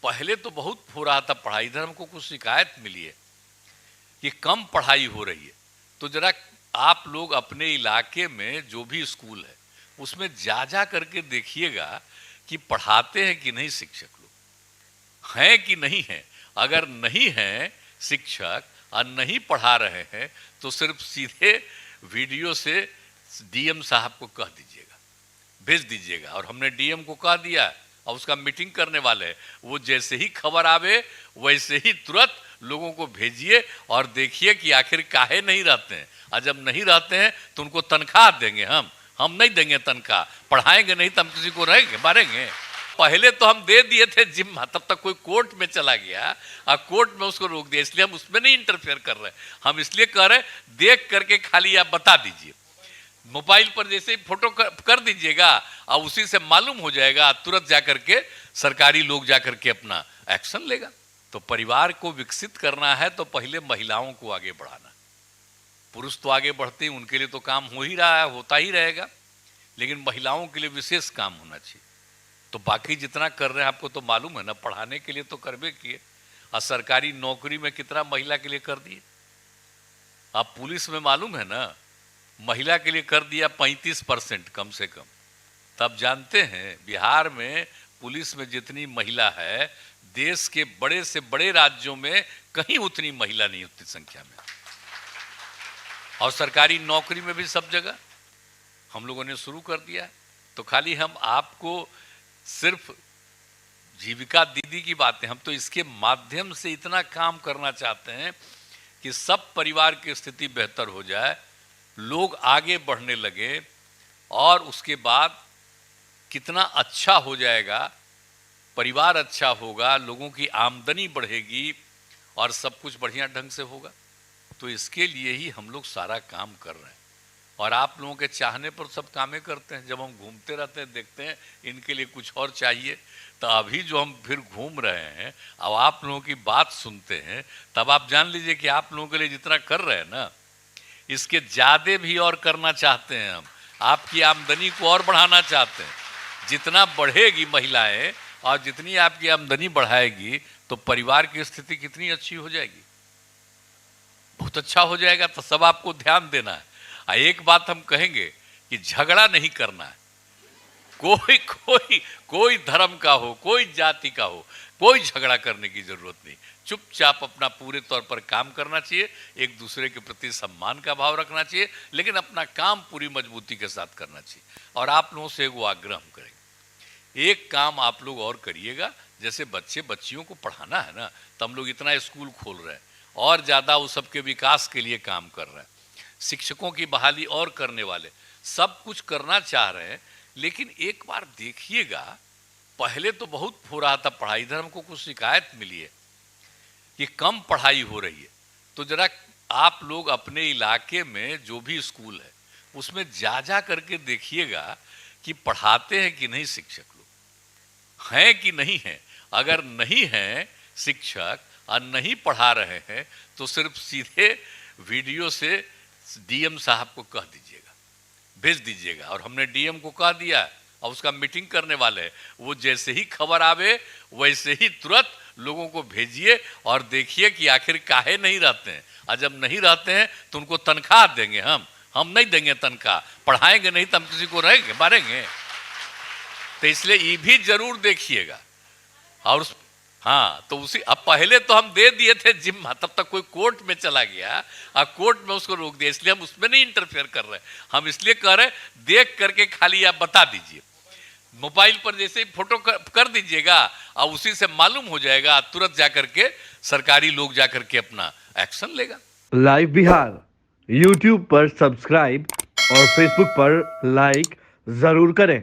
पहले तो बहुत हो रहा था पढ़ाई, इधर हमको कुछ शिकायत मिली है कि कम पढ़ाई हो रही है। तो जरा आप लोग अपने इलाके में जो भी स्कूल है उसमें जा करके देखिएगा कि पढ़ाते हैं कि नहीं शिक्षक लोग, हैं कि नहीं हैं। अगर नहीं हैं शिक्षक और नहीं पढ़ा रहे हैं तो सिर्फ सीधे वीडियो से डीएम साहब को कह दीजिएगा, भेज दीजिएगा। और हमने डीएम को कह दिया और उसका मीटिंग करने वाले हैं, वो जैसे ही खबर आवे वैसे ही तुरंत लोगों को भेजिए और देखिए कि आखिर काहे नहीं रहते हैं। और जब नहीं रहते हैं तो उनको तनख्वाह देंगे, हम नहीं देंगे तनख्वाह, पढ़ाएंगे नहीं तो हम किसी को रहेंगे मारेंगे। पहले तो हम दे दिए थे जिम्मा, तब तक कोई कोर्ट में चला गया और कोर्ट में उसको रोक दिया, इसलिए हम उसमें नहीं इंटरफेयर कर रहे। हम इसलिए कह रहे देख करके खाली आप बता दीजिए, मोबाइल पर जैसे ही फोटो कर दीजिएगा और उसी से मालूम हो जाएगा, तुरंत जाकर के सरकारी लोग जाकर के अपना एक्शन लेगा। तो परिवार को विकसित करना है तो पहले महिलाओं को आगे बढ़ाना। पुरुष तो आगे बढ़ते हैं, उनके लिए तो काम हो ही रहा है, होता ही रहेगा, लेकिन महिलाओं के लिए विशेष काम होना चाहिए। तो बाकी जितना कर रहे हैं आपको तो मालूम है ना, पढ़ाने के लिए तो करबे किए, और सरकारी नौकरी में कितना महिला के लिए कर दिए। अब पुलिस में मालूम है ना, महिला के लिए कर दिया 35% कम से कम। तब जानते हैं बिहार में पुलिस में जितनी महिला है, देश के बड़े से बड़े राज्यों में कहीं उतनी महिला नहीं, उतनी संख्या में। और सरकारी नौकरी में भी सब जगह हम लोगों ने शुरू कर दिया है। तो खाली हम आपको सिर्फ जीविका दीदी की बातें, हम तो इसके माध्यम से इतना काम करना चाहते हैं कि सब परिवार की स्थिति बेहतर हो जाए, लोग आगे बढ़ने लगे, और उसके बाद कितना अच्छा हो जाएगा, परिवार अच्छा होगा, लोगों की आमदनी बढ़ेगी और सब कुछ बढ़िया ढंग से होगा। तो इसके लिए ही हम लोग सारा काम कर रहे हैं, और आप लोगों के चाहने पर सब कामें करते हैं। जब हम घूमते रहते हैं, देखते हैं इनके लिए कुछ और चाहिए, तो अभी जो हम फिर घूम रहे हैं, अब आप लोगों की बात सुनते हैं, तब आप जान लीजिए कि आप लोगों के लिए जितना कर रहे हैं ना, इसके ज़्यादा भी और करना चाहते हैं हम। आपकी आमदनी को और बढ़ाना चाहते हैं। जितना बढ़ेगी महिलाएं और जितनी आपकी आमदनी बढ़ाएगी तो परिवार की स्थिति कितनी अच्छी हो जाएगी, बहुत अच्छा हो जाएगा। तो सब आपको ध्यान देना है। एक बात हम कहेंगे कि झगड़ा नहीं करना है। कोई धर्म का हो, कोई जाति का हो, कोई झगड़ा करने की जरूरत नहीं। चुपचाप अपना पूरे तौर पर काम करना चाहिए, एक दूसरे के प्रति सम्मान का भाव रखना चाहिए, लेकिन अपना काम पूरी मजबूती के साथ करना चाहिए। और आप लोगों से एगो आग्रह हम करेंगे, एक काम आप लोग और करिएगा। जैसे बच्चियों को पढ़ाना है ना, तो हम लोग इतना स्कूल खोल रहे हैं और ज़्यादा उस सबके विकास के लिए काम कर रहे हैं, शिक्षकों की बहाली और करने वाले, सब कुछ करना चाह रहे हैं। लेकिन एक बार देखिएगा, पहले तो बहुत हो रहा था पढ़ाई, इधर हमको कुछ शिकायत मिली है कि कम पढ़ाई हो रही है। तो जरा आप लोग अपने इलाके में जो भी स्कूल है उसमें जा करके देखिएगा कि पढ़ाते हैं कि नहीं शिक्षक लोग, हैं कि नहीं हैं। अगर नहीं हैं शिक्षक और नहीं पढ़ा रहे हैं तो सिर्फ सीधे वीडियो से डीएम साहब को कह दीजिएगा, भेज दीजिएगा। और हमने डीएम को कह दिया और उसका मीटिंग करने वाले हैं, वो जैसे ही खबर आवे वैसे ही तुरंत लोगों को भेजिए और देखिए कि आखिर काहे नहीं रहते हैं। और जब नहीं रहते हैं तो उनको तनख्वाह देंगे, हम नहीं देंगे तनख्वाह, पढ़ाएंगे नहीं तो हम किसी को रहेंगे मारेंगे। तो इसलिए ये भी जरूर देखिएगा। और हाँ, तो उसी अब पहले तो हम दे दिए थे जिम्मा, तब तक कोई कोर्ट में चला गया और कोर्ट में उसको रोक दिया, इसलिए हम उसमें नहीं इंटरफेयर कर रहे। हम इसलिए कह रहे देख करके खाली आप बता दीजिए, मोबाइल पर जैसे ही फोटो कर दीजिएगा और उसी से मालूम हो जाएगा, तुरंत जाकर के सरकारी लोग जाकर के अपना एक्शन लेगा। लाइव बिहार यूट्यूब पर सब्सक्राइब और फेसबुक पर लाइक जरूर करें।